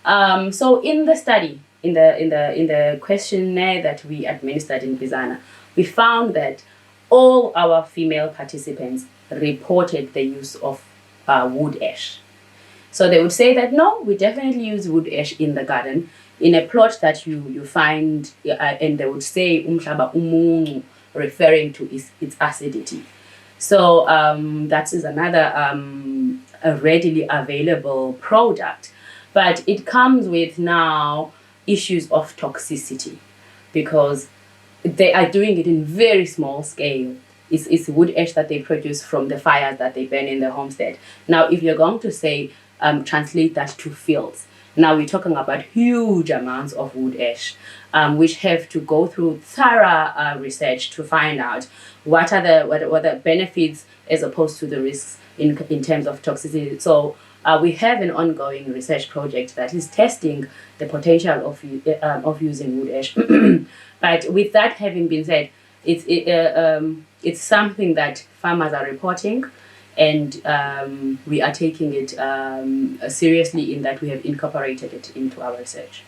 So in the study, in the questionnaire that we administered in Mbizana, we found that all our female participants reported the use of wood ash. So they would say that, no, we definitely use wood ash in the garden, in a plot that you find, and they would say umhlaba umuncu, referring to its acidity. So that is another a readily available product. But it comes with now issues of toxicity, because they are doing it in very small scale. It's wood ash that they produce from the fires that they burn in the homestead. Now, if you're going to say, translate that to fields, now we're talking about huge amounts of wood ash, which have to go through thorough research to find out what are the benefits as opposed to the risks in terms of toxicity. So we have an ongoing research project that is testing the potential of using wood ash. But with that having been said, it's something that farmers are reporting, and we are taking it seriously, in that we have incorporated it into our research.